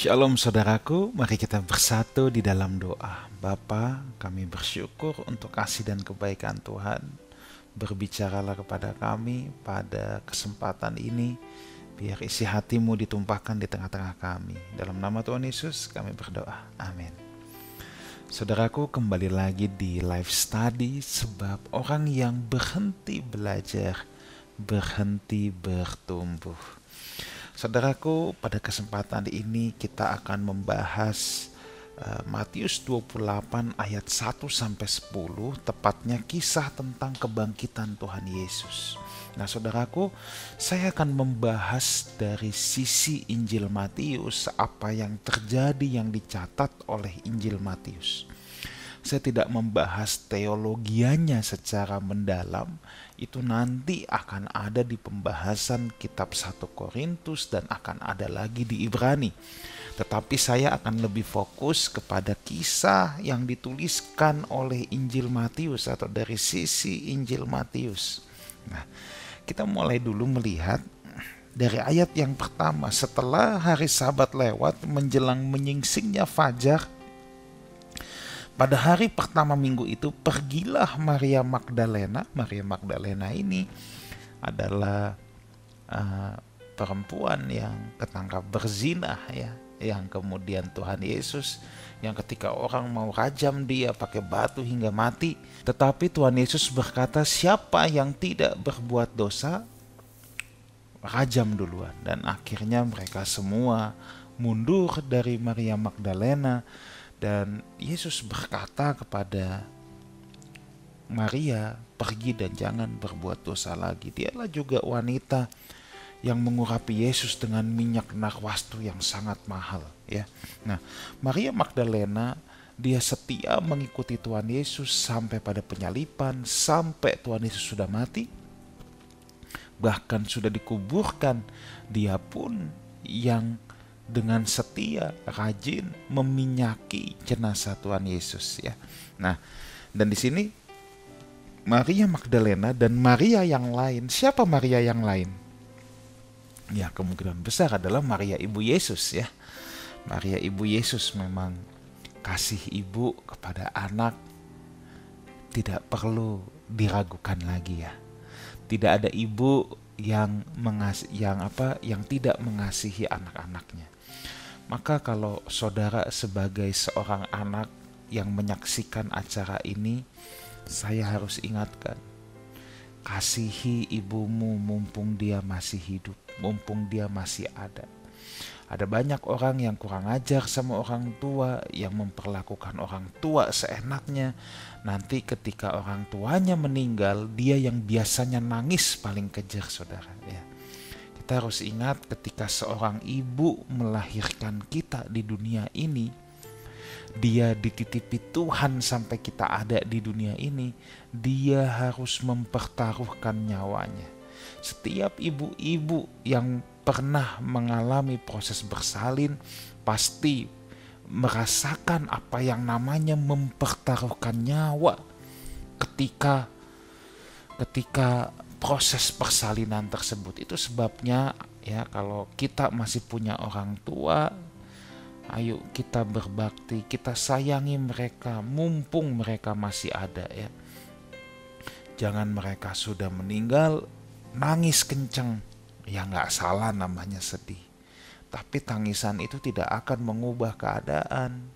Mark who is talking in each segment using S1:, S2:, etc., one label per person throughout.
S1: Shalom saudaraku, mari kita bersatu di dalam doa. Bapa, kami bersyukur untuk kasih dan kebaikan Tuhan. Berbicaralah kepada kami pada kesempatan ini, biar isi hatimu ditumpahkan di tengah-tengah kami. Dalam nama Tuhan Yesus kami berdoa, amin. Saudaraku, kembali lagi di live study, sebab orang yang berhenti belajar, berhenti bertumbuh. Saudaraku, pada kesempatan ini kita akan membahas Matius 28 ayat 1 sampai 10, tepatnya kisah tentang kebangkitan Tuhan Yesus. Nah, saudaraku, saya akan membahas dari sisi Injil Matius, apa yang terjadi yang dicatat oleh Injil Matius. Saya tidak membahas teologianya secara mendalam, itu nanti akan ada di pembahasan kitab 1 Korintus dan akan ada lagi di Ibrani. Tetapi saya akan lebih fokus kepada kisah yang dituliskan oleh Injil Matius atau dari sisi Injil Matius. Nah, kita mulai dulu melihat dari ayat yang pertama. Setelah hari Sabat lewat menjelang menyingsingnya fajar, pada hari pertama minggu itu pergilah Maria Magdalena. Maria Magdalena ini adalah perempuan yang ketangkap berzina, ya, yang kemudian Tuhan Yesus yang ketika orang mau rajam dia pakai batu hingga mati, tetapi Tuhan Yesus berkata, siapa yang tidak berbuat dosa rajam duluan. Dan akhirnya mereka semua mundur dari Maria Magdalena. Dan Yesus berkata kepada Maria, pergi dan jangan berbuat dosa lagi. Dialah juga wanita yang mengurapi Yesus dengan minyak narwastu yang sangat mahal, ya. Nah, Maria Magdalena, dia setia mengikuti Tuhan Yesus sampai pada penyaliban, sampai Tuhan Yesus sudah mati, bahkan sudah dikuburkan. Dia pun yang dengan setia, rajin meminyaki jenazah Tuhan Yesus, ya. Nah, dan di sini Maria Magdalena dan Maria yang lain. Siapa Maria yang lain? Ya, kemungkinan besar adalah Maria ibu Yesus, ya. Maria ibu Yesus memang kasih ibu kepada anak tidak perlu diragukan lagi, ya. Tidak ada ibu yang tidak mengasihi anak-anaknya. Maka kalau saudara sebagai seorang anak yang menyaksikan acara ini, saya harus ingatkan, kasihi ibumu mumpung dia masih hidup, mumpung dia masih ada. Ada banyak orang yang kurang ajar sama orang tua, yang memperlakukan orang tua seenaknya. Nanti ketika orang tuanya meninggal, dia yang biasanya nangis paling kejer, saudara, ya. Kita harus ingat ketika seorang ibu melahirkan kita di dunia ini, dia dititipi Tuhan sampai kita ada di dunia ini, dia harus mempertaruhkan nyawanya. Setiap ibu-ibu yang pernah mengalami proses bersalin pasti merasakan apa yang namanya mempertaruhkan nyawa ketika proses persalinan tersebut. Itu sebabnya, ya, kalau kita masih punya orang tua, ayo kita berbakti, kita sayangi mereka mumpung mereka masih ada, ya. Jangan mereka sudah meninggal nangis kenceng. Ya, nggak salah, namanya sedih. Tapi tangisan itu tidak akan mengubah keadaan.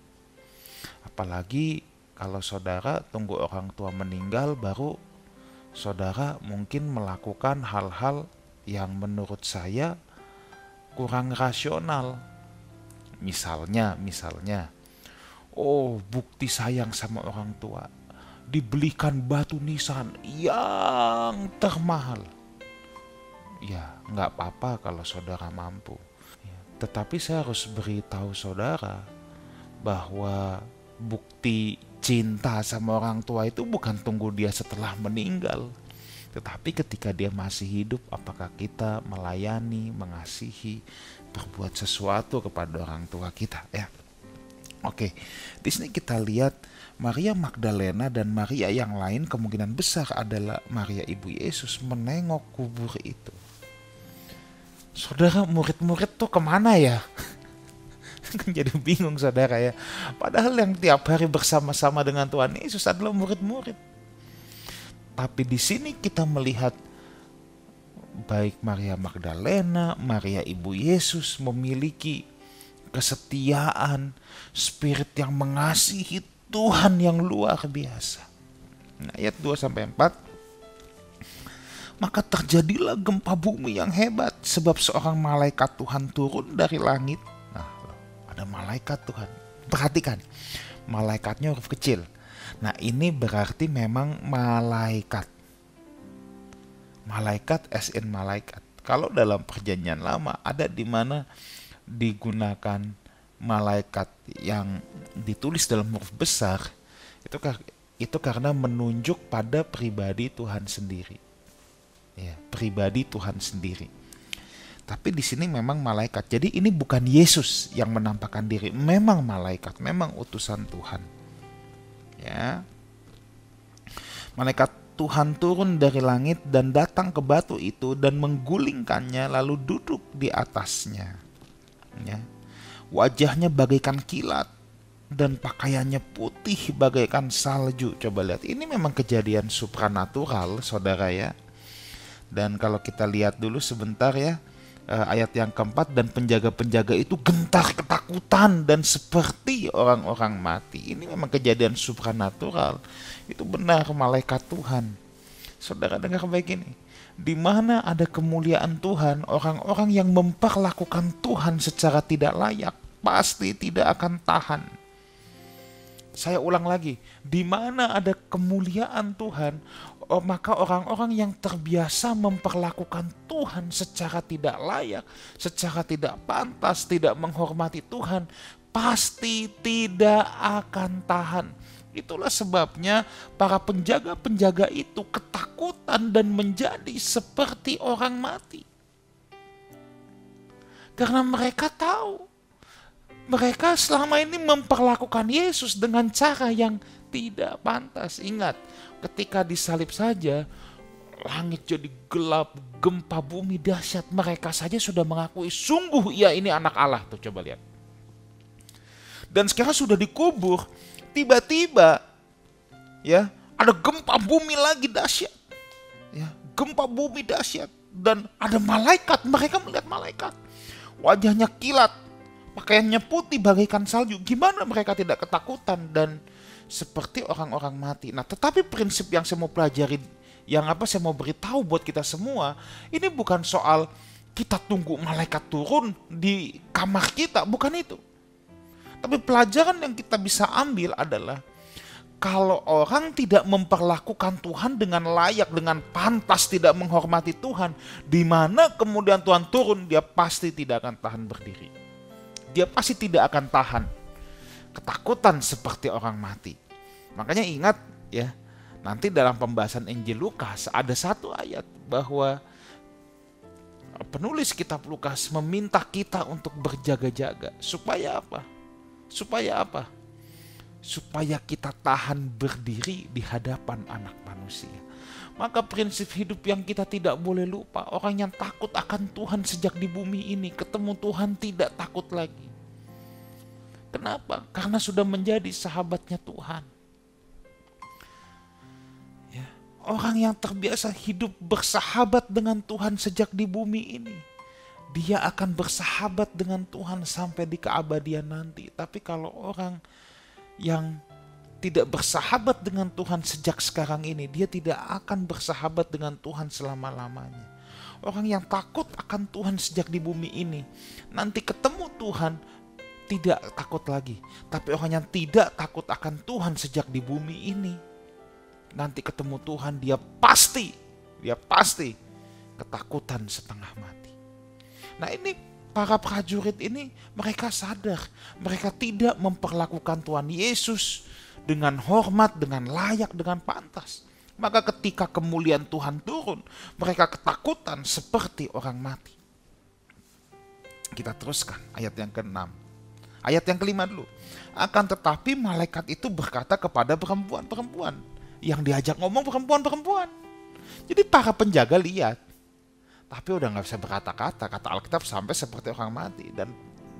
S1: Apalagi kalau saudara tunggu orang tua meninggal baru saudara mungkin melakukan hal-hal yang menurut saya kurang rasional. Misalnya, oh, bukti sayang sama orang tua, dibelikan batu nisan yang termahal. Ya, nggak apa-apa kalau saudara mampu. Ya, tetapi saya harus beritahu saudara bahwa bukti cinta sama orang tua itu bukan tunggu dia setelah meninggal, tetapi ketika dia masih hidup, apakah kita melayani, mengasihi, berbuat sesuatu kepada orang tua kita, ya. Oke, di sini kita lihat Maria Magdalena dan Maria yang lain, kemungkinan besar adalah Maria ibu Yesus, menengok kubur itu. Saudara, murid-murid tuh kemana, ya? Kan jadi bingung saudara ya. Padahal yang tiap hari bersama-sama dengan Tuhan Yesus adalah murid-murid. Tapi di sini kita melihat baik Maria Magdalena, Maria Ibu Yesus memiliki kesetiaan, spirit yang mengasihi Tuhan yang luar biasa. Nah, ayat 2-4. Maka terjadilah gempa bumi yang hebat sebab seorang malaikat Tuhan turun dari langit. Nah, ada malaikat Tuhan. Perhatikan, malaikatnya huruf kecil. Nah, ini berarti memang malaikat. Malaikat as in malaikat. Kalau dalam perjanjian lama ada di mana digunakan malaikat yang ditulis dalam huruf besar, itu karena menunjuk pada pribadi Tuhan sendiri. Ya, pribadi Tuhan sendiri. Tapi di sini memang malaikat. Jadi ini bukan Yesus yang menampakkan diri, memang malaikat, memang utusan Tuhan. Ya. Malaikat Tuhan turun dari langit dan datang ke batu itu dan menggulingkannya lalu duduk di atasnya. Ya. Wajahnya bagaikan kilat dan pakaiannya putih bagaikan salju. Coba lihat, ini memang kejadian supranatural, saudara ya. Dan kalau kita lihat dulu sebentar ya, ayat yang keempat, dan penjaga-penjaga itu gentar ketakutan dan seperti orang-orang mati. Ini memang kejadian supranatural. Itu benar malaikat Tuhan. Saudara dengar baik ini. Di mana ada kemuliaan Tuhan, orang-orang yang memperlakukan Tuhan secara tidak layak pasti tidak akan tahan. Saya ulang lagi, di mana ada kemuliaan Tuhan, maka orang-orang yang terbiasa memperlakukan Tuhan secara tidak layak, secara tidak pantas, tidak menghormati Tuhan, pasti tidak akan tahan. Itulah sebabnya para penjaga-penjaga itu ketakutan dan menjadi seperti orang mati. Karena mereka tahu, mereka selama ini memperlakukan Yesus dengan cara yang tidak pantas. Ingat, ketika disalib saja, langit jadi gelap, gempa bumi dahsyat. Mereka saja sudah mengakui, sungguh ia ini anak Allah. Tuh coba lihat. Dan sekarang sudah dikubur, tiba-tiba ya ada gempa bumi lagi dahsyat. Ya, gempa bumi dahsyat. Dan ada malaikat, mereka melihat malaikat. Wajahnya kilat, pakaiannya putih bagaikan salju. Gimana mereka tidak ketakutan dan seperti orang-orang mati. Nah, tetapi prinsip yang saya mau pelajari, yang saya mau beritahu buat kita semua, ini bukan soal kita tunggu malaikat turun di kamar kita, bukan itu. Tapi pelajaran yang kita bisa ambil adalah kalau orang tidak memperlakukan Tuhan dengan layak, dengan pantas, tidak menghormati Tuhan, di mana kemudian Tuhan turun, dia pasti tidak akan tahan berdiri. Dia pasti tidak akan tahan. Ketakutan seperti orang mati. Makanya ingat ya, nanti dalam pembahasan Injil Lukas ada satu ayat bahwa penulis kitab Lukas meminta kita untuk berjaga-jaga. Supaya apa? Supaya apa? Supaya kita tahan berdiri di hadapan anak manusia. Maka prinsip hidup yang kita tidak boleh lupa, orang yang takut akan Tuhan sejak di bumi ini, ketemu Tuhan tidak takut lagi. Kenapa? Karena sudah menjadi sahabatnya Tuhan. Ya, orang yang terbiasa hidup bersahabat dengan Tuhan sejak di bumi ini, dia akan bersahabat dengan Tuhan sampai di keabadian nanti. Tapi kalau orang yang tidak bersahabat dengan Tuhan sejak sekarang ini, dia tidak akan bersahabat dengan Tuhan selama-lamanya. Orang yang takut akan Tuhan sejak di bumi ini, nanti ketemu Tuhan tidak takut lagi. Tapi orang yang tidak takut akan Tuhan sejak di bumi ini, nanti ketemu Tuhan dia pasti ketakutan setengah mati. Nah, ini para prajurit ini mereka sadar, mereka tidak memperlakukan Tuhan Yesus dengan hormat, dengan layak, dengan pantas. Maka ketika kemuliaan Tuhan turun, mereka ketakutan seperti orang mati. Kita teruskan ayat yang ke-6. Ayat yang ke-5 dulu. Akan tetapi malaikat itu berkata kepada perempuan-perempuan. Yang diajak ngomong perempuan-perempuan. Jadi para penjaga lihat. Tapi udah gak bisa berkata-kata. Kata Alkitab sampai seperti orang mati. Dan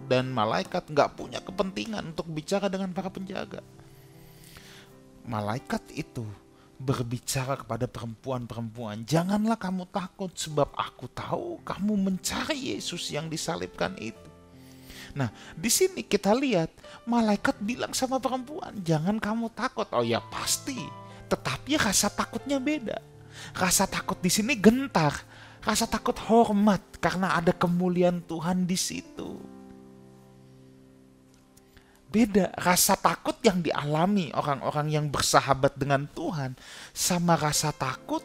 S1: dan malaikat nggak punya kepentingan untuk bicara dengan para penjaga. Malaikat itu berbicara kepada perempuan-perempuan, janganlah kamu takut sebab aku tahu kamu mencari Yesus yang disalibkan itu. Nah, di sini kita lihat malaikat bilang sama perempuan, jangan kamu takut. Oh ya pasti, tetapi rasa takutnya beda. Rasa takut di sini gentar, rasa takut hormat karena ada kemuliaan Tuhan di situ. Beda rasa takut yang dialami orang-orang yang bersahabat dengan Tuhan sama rasa takut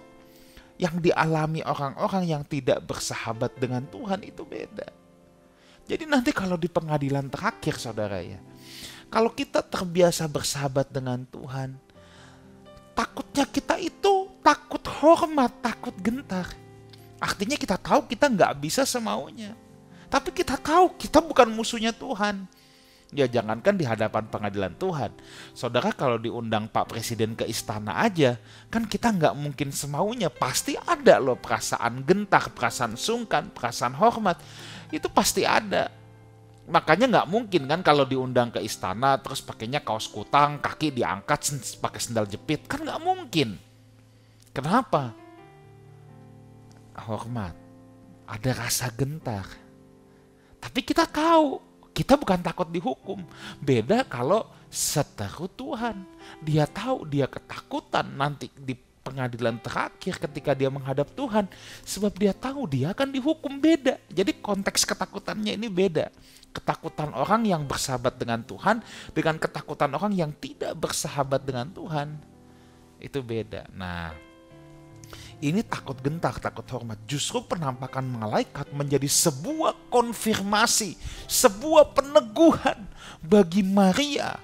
S1: yang dialami orang-orang yang tidak bersahabat dengan Tuhan, itu beda. Jadi nanti kalau di pengadilan terakhir saudara ya, kalau kita terbiasa bersahabat dengan Tuhan, takutnya kita itu takut hormat, takut gentar. Artinya kita tahu kita nggak bisa semaunya, tapi kita tahu kita bukan musuhnya Tuhan. Ya jangankan di hadapan pengadilan Tuhan, saudara kalau diundang Pak Presiden ke istana aja, kan kita nggak mungkin semaunya, pasti ada loh perasaan gentar, perasaan sungkan, perasaan hormat, itu pasti ada. Makanya nggak mungkin kan kalau diundang ke istana terus pakainya kaos kutang, kaki diangkat pakai sendal jepit, kan nggak mungkin. Kenapa? Hormat, ada rasa gentar. Tapi kita tahu kita bukan takut dihukum. Beda kalau seteru Tuhan. Dia tahu dia ketakutan nanti di pengadilan terakhir ketika dia menghadap Tuhan. Sebab dia tahu dia akan dihukum, beda. Jadi konteks ketakutannya ini beda. Ketakutan orang yang bersahabat dengan Tuhan dengan ketakutan orang yang tidak bersahabat dengan Tuhan. Itu beda. Nah, ini takut gentar, takut hormat. Justru penampakan malaikat menjadi sebuah konfirmasi, sebuah peneguhan bagi Maria.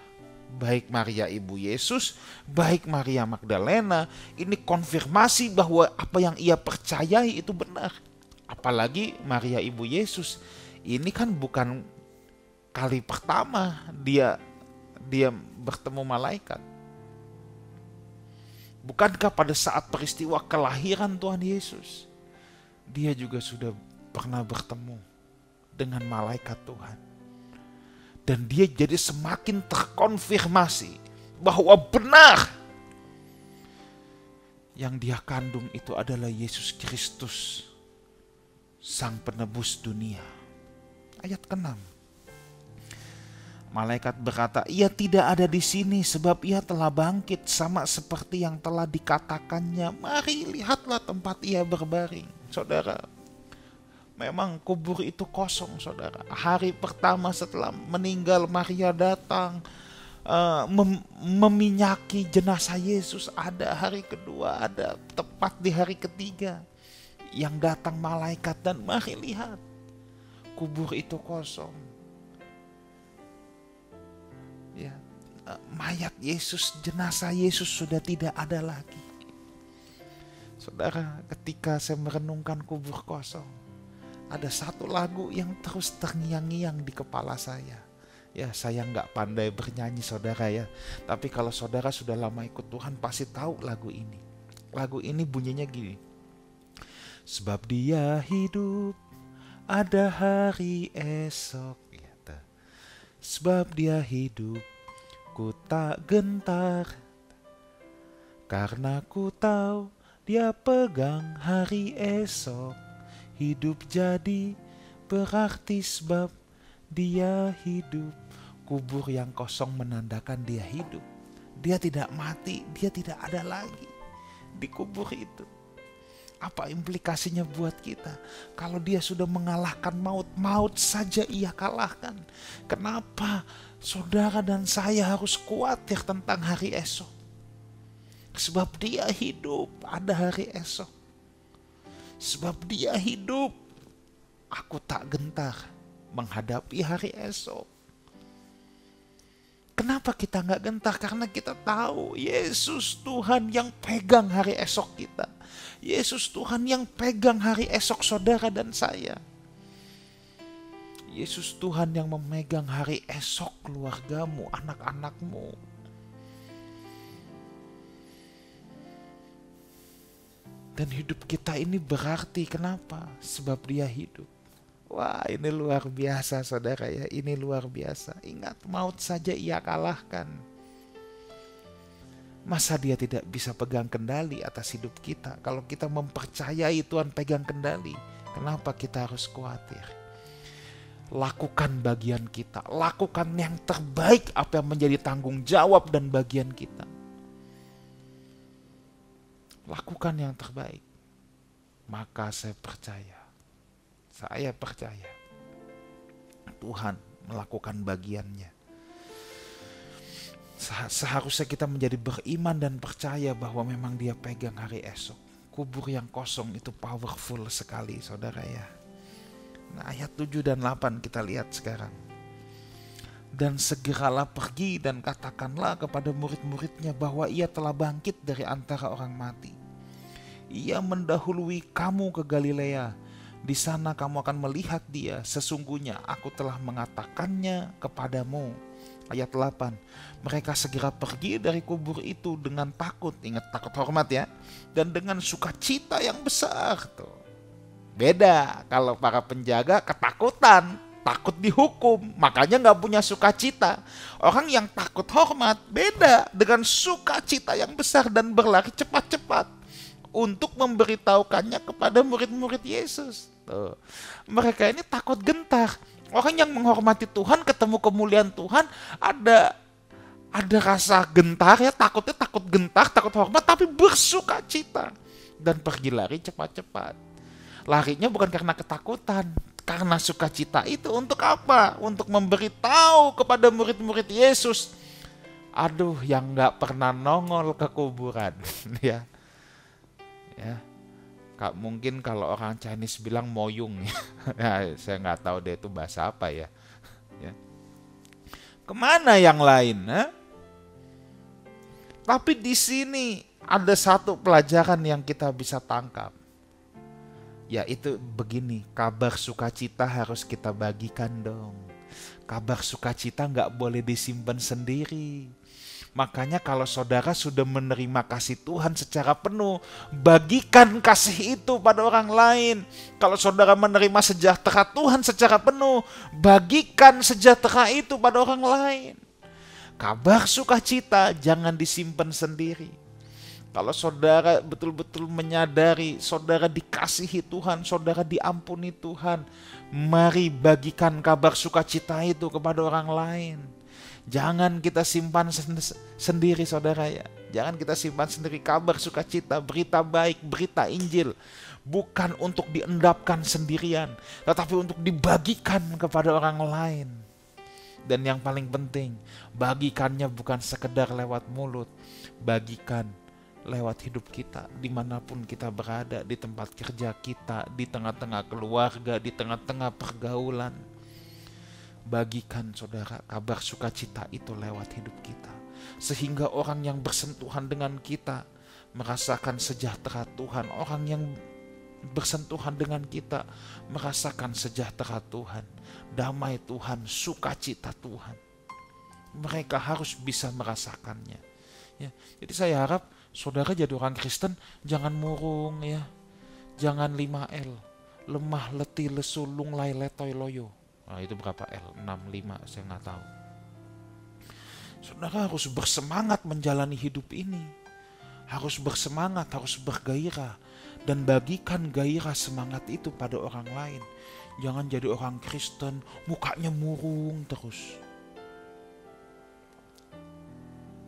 S1: Baik Maria ibu Yesus, baik Maria Magdalena. Ini konfirmasi bahwa apa yang ia percayai itu benar. Apalagi Maria ibu Yesus. Ini kan bukan kali pertama dia bertemu malaikat. Bukankah pada saat peristiwa kelahiran Tuhan Yesus, dia juga sudah pernah bertemu dengan malaikat Tuhan. Dan dia jadi semakin terkonfirmasi bahwa benar yang dia kandung itu adalah Yesus Kristus, Sang Penebus dunia. Ayat ke-6. Malaikat berkata, ia tidak ada di sini sebab ia telah bangkit sama seperti yang telah dikatakannya. Mari lihatlah tempat ia berbaring. Saudara, memang kubur itu kosong saudara. Hari pertama setelah meninggal Maria datang meminyaki jenazah Yesus. Ada hari kedua, ada tepat di hari ketiga yang datang malaikat dan mari lihat. Kubur itu kosong. Ya, mayat Yesus, jenazah Yesus sudah tidak ada lagi. Saudara, ketika saya merenungkan kubur kosong, ada satu lagu yang terus terngiang-ngiang di kepala saya. Ya, saya nggak pandai bernyanyi saudara ya, tapi kalau saudara sudah lama ikut Tuhan pasti tahu lagu ini. Lagu ini bunyinya gini. Sebab dia hidup, ada hari esok. Sebab dia hidup, ku tak gentar, karena ku tahu dia pegang hari esok. Hidup jadi berarti sebab dia hidup. Kubur yang kosong menandakan dia hidup. Dia tidak mati, dia tidak ada lagi di kubur itu. Apa implikasinya buat kita? Kalau dia sudah mengalahkan maut, maut saja ia kalahkan. Kenapa saudara dan saya harus khawatir tentang hari esok? Sebab dia hidup, ada hari esok. Sebab dia hidup, aku tak gentar menghadapi hari esok. Kenapa kita gak gentar? Karena kita tahu Yesus Tuhan yang pegang hari esok kita. Yesus Tuhan yang pegang hari esok saudara dan saya. Yesus Tuhan yang memegang hari esok keluargamu, anak-anakmu. Dan hidup kita ini berarti kenapa? Sebab dia hidup. Wah, ini luar biasa saudara ya, ini luar biasa. Ingat, maut saja ia kalahkan. Masa dia tidak bisa pegang kendali atas hidup kita? Kalau kita mempercayai Tuhan pegang kendali, kenapa kita harus khawatir? Lakukan bagian kita, lakukan yang terbaik apa yang menjadi tanggung jawab dan bagian kita. Lakukan yang terbaik. Maka saya percaya Tuhan melakukan bagiannya. Seharusnya kita menjadi beriman dan percaya bahwa memang dia pegang hari esok. Kubur yang kosong itu powerful sekali saudara ya. Nah, ayat 7 dan 8 kita lihat sekarang. Dan segeralah pergi dan katakanlah kepada murid-muridnya bahwa ia telah bangkit dari antara orang mati. Ia mendahului kamu ke Galilea. Di sana kamu akan melihat dia. Sesungguhnya aku telah mengatakannya kepadamu. Ayat 8. Mereka segera pergi dari kubur itu dengan takut. Ingat, takut hormat ya. Dan dengan sukacita yang besar. Tuh. Beda kalau para penjaga ketakutan. Takut dihukum. Makanya gak punya sukacita. Orang yang takut hormat beda dengan sukacita yang besar dan berlari cepat-cepat. Untuk memberitahukannya kepada murid-murid Yesus. Tuh. Mereka ini takut gentar. Orang yang menghormati Tuhan, ketemu kemuliaan Tuhan, ada rasa gentar ya, takutnya takut gentar, takut hormat, tapi bersuka cita. Dan pergi lari cepat-cepat. Larinya bukan karena ketakutan, karena sukacita itu untuk apa? Untuk memberitahu kepada murid-murid Yesus. Aduh, yang gak pernah nongol ke kuburan. Ya. Mungkin kalau orang Chinese bilang moyung ya, saya nggak tahu deh itu bahasa apa ya. Kemana yang lain? Tapi di sini ada satu pelajaran yang kita bisa tangkap, yaitu begini, kabar sukacita harus kita bagikan dong. Kabar sukacita nggak boleh disimpan sendiri. Makanya kalau saudara sudah menerima kasih Tuhan secara penuh, bagikan kasih itu pada orang lain. Kalau saudara menerima sejahtera Tuhan secara penuh, bagikan sejahtera itu pada orang lain. Kabar sukacita jangan disimpan sendiri. Kalau saudara betul-betul menyadari saudara dikasihi Tuhan, saudara diampuni Tuhan, mari bagikan kabar sukacita itu kepada orang lain. Jangan kita simpan sendiri saudara ya. Jangan kita simpan sendiri kabar sukacita, berita baik, berita Injil. Bukan untuk diendapkan sendirian, tetapi untuk dibagikan kepada orang lain. Dan yang paling penting, bagikannya bukan sekedar lewat mulut. Bagikan lewat hidup kita, dimanapun kita berada, di tempat kerja kita, di tengah-tengah keluarga, di tengah-tengah pergaulan. Bagikan saudara kabar sukacita itu lewat hidup kita. Sehingga orang yang bersentuhan dengan kita merasakan sejahtera Tuhan. Orang yang bersentuhan dengan kita merasakan sejahtera Tuhan, damai Tuhan, sukacita Tuhan. Mereka harus bisa merasakannya. Ya, jadi saya harap saudara jadi orang Kristen jangan murung ya. Jangan 5L. Lemah, letih, lesu, lunglai, letoy, loyo. Nah, itu berapa L? 6, 5, saya nggak tahu. Saudara harus bersemangat menjalani hidup ini. Harus bersemangat, harus bergairah. Dan bagikan gairah semangat itu pada orang lain. Jangan jadi orang Kristen, mukanya murung terus.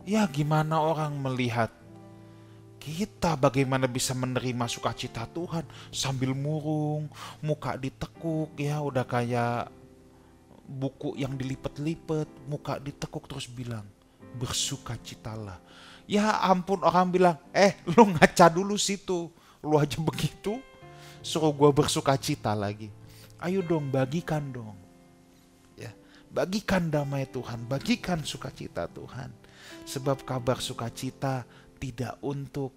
S1: Ya gimana orang melihat kita bagaimana bisa menerima sukacita Tuhan sambil murung, muka ditekuk ya, udah kayak buku yang dilipat-lipat, muka ditekuk terus bilang bersukacitalah. Ya ampun, orang bilang, lu ngaca dulu situ, lu aja begitu, suruh gua bersukacita lagi. Ayo dong, bagikan dong. Ya, bagikan damai Tuhan, bagikan sukacita Tuhan. Sebab kabar sukacita tidak untuk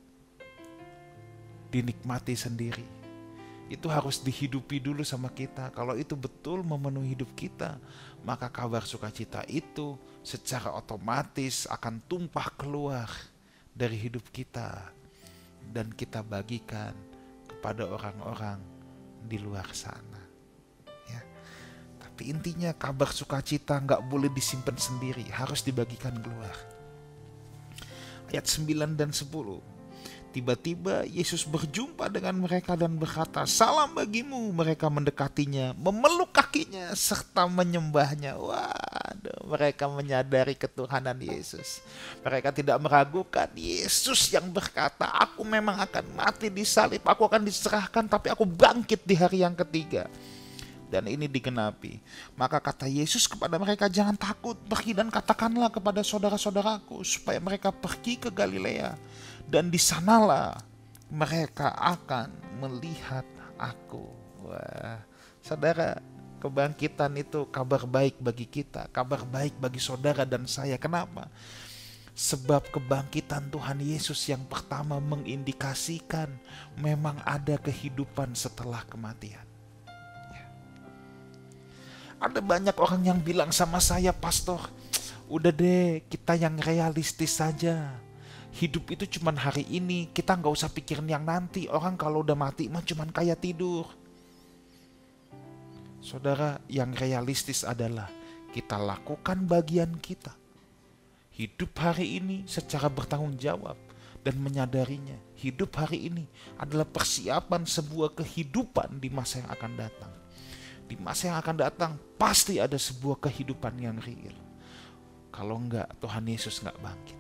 S1: dinikmati sendiri. Itu harus dihidupi dulu sama kita. Kalau itu betul memenuhi hidup kita, maka kabar sukacita itu secara otomatis akan tumpah keluar dari hidup kita. Dan kita bagikan kepada orang-orang di luar sana. Ya. Tapi intinya kabar sukacita nggak boleh disimpan sendiri, harus dibagikan keluar. Ayat 9 dan 10. Tiba-tiba Yesus berjumpa dengan mereka dan berkata, "Salam bagimu." Mereka mendekatinya, memeluk kakinya, serta menyembahnya. Waduh, mereka menyadari ketuhanan Yesus. Mereka tidak meragukan Yesus yang berkata, "Aku memang akan mati di salib, aku akan diserahkan, tapi aku bangkit di hari yang ketiga." Dan ini digenapi. Maka kata Yesus kepada mereka, "Jangan takut, pergi dan katakanlah kepada saudara-saudaraku supaya mereka pergi ke Galilea, dan di sanalah mereka akan melihat aku." Wah, saudara, kebangkitan itu kabar baik bagi kita, kabar baik bagi saudara dan saya. Kenapa? Sebab kebangkitan Tuhan Yesus yang pertama mengindikasikan memang ada kehidupan setelah kematian. Ada banyak orang yang bilang sama saya, "Pastor, udah deh, kita yang realistis saja. Hidup itu cuman hari ini, kita gak usah pikirin yang nanti. Orang kalau udah mati mah cuman kayak tidur." Saudara, yang realistis adalah kita lakukan bagian kita. Hidup hari ini secara bertanggung jawab dan menyadarinya. Hidup hari ini adalah persiapan sebuah kehidupan di masa yang akan datang. Di masa yang akan datang pasti ada sebuah kehidupan yang real. Kalau enggak, Tuhan Yesus enggak bangkit.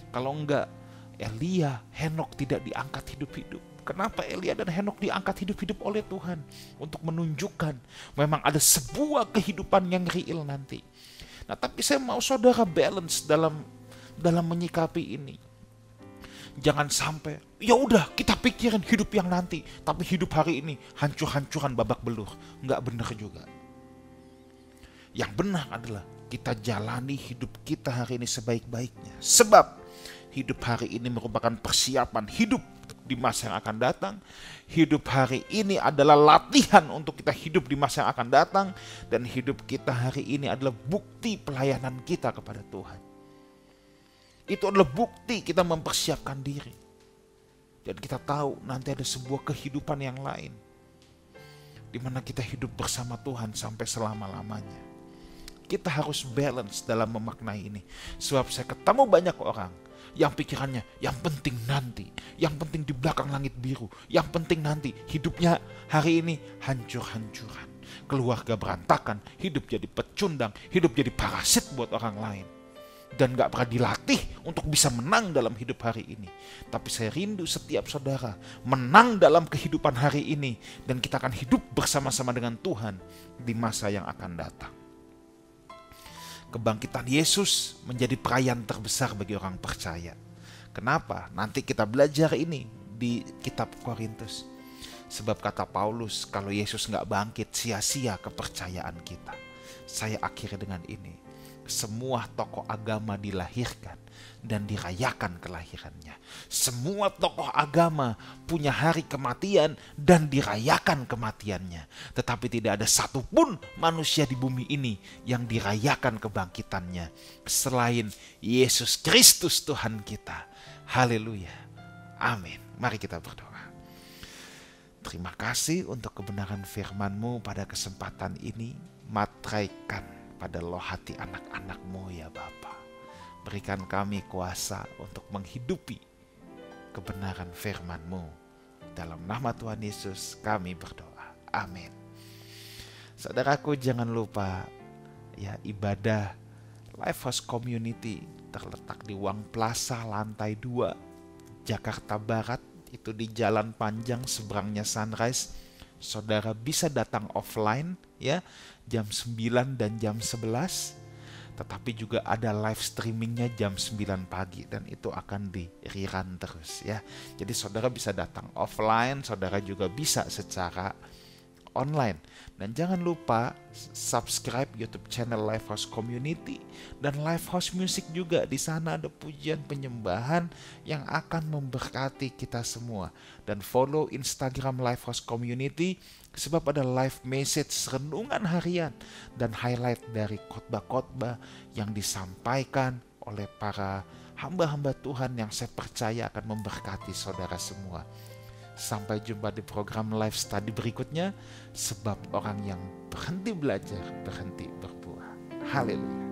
S1: Kalau enggak, Elia, Henok tidak diangkat hidup-hidup. Kenapa Elia dan Henok diangkat hidup-hidup oleh Tuhan? Untuk menunjukkan memang ada sebuah kehidupan yang real nanti. Nah, tapi saya mau saudara balance dalam menyikapi ini. Jangan sampai, ya udah kita pikirin hidup yang nanti, tapi hidup hari ini hancur-hancuran babak belur. Nggak benar juga. Yang benar adalah kita jalani hidup kita hari ini sebaik-baiknya. Sebab hidup hari ini merupakan persiapan hidup di masa yang akan datang. Hidup hari ini adalah latihan untuk kita hidup di masa yang akan datang. Dan hidup kita hari ini adalah bukti pelayanan kita kepada Tuhan. Itu adalah bukti kita mempersiapkan diri. Dan kita tahu nanti ada sebuah kehidupan yang lain, di mana kita hidup bersama Tuhan sampai selama-lamanya. Kita harus balance dalam memaknai ini. Sebab saya ketemu banyak orang yang pikirannya yang penting nanti, yang penting di belakang langit biru, yang penting nanti. Hidupnya hari ini hancur-hancuran. Keluarga berantakan, hidup jadi pecundang, hidup jadi parasit buat orang lain. Dan gak pernah dilatih untuk bisa menang dalam hidup hari ini. Tapi saya rindu setiap saudara menang dalam kehidupan hari ini. Dan kita akan hidup bersama-sama dengan Tuhan di masa yang akan datang. Kebangkitan Yesus menjadi perayaan terbesar bagi orang percaya. Kenapa? Nanti kita belajar ini di kitab Korintus. Sebab kata Paulus, kalau Yesus gak bangkit, sia-sia kepercayaan kita. Saya akhiri dengan ini. Semua tokoh agama dilahirkan dan dirayakan kelahirannya. Semua tokoh agama punya hari kematian dan dirayakan kematiannya. Tetapi tidak ada satupun manusia di bumi ini yang dirayakan kebangkitannya selain Yesus Kristus Tuhan kita. Haleluya. Amin. Mari kita berdoa. Terima kasih untuk kebenaran firman-Mu pada kesempatan ini. Matraikan pada loh hati anak-anak-Mu ya Bapa. Berikan kami kuasa untuk menghidupi kebenaran firman-Mu. Dalam nama Tuhan Yesus kami berdoa. Amin. Saudaraku, jangan lupa ya, ibadah Lifehouse Community terletak di Wang Plaza lantai 2 Jakarta Barat. Itu di Jalan Panjang seberangnya Sunrise. Saudara bisa datang offline ya, jam 9 dan jam 11. Tetapi juga ada live streamingnya jam 9 pagi. Dan itu akan di rerun terus ya. Jadi saudara bisa datang offline, saudara juga bisa secara online. Dan jangan lupa subscribe YouTube channel Lifehouse Community dan Lifehouse Music juga. Di sana ada pujian penyembahan yang akan memberkati kita semua. Dan follow Instagram Lifehouse Community sebab ada live message renungan harian dan highlight dari khotbah-khotbah yang disampaikan oleh para hamba-hamba Tuhan yang saya percaya akan memberkati saudara semua. Sampai jumpa di program live study berikutnya, sebab orang yang berhenti belajar, berhenti berbuah. Haleluya.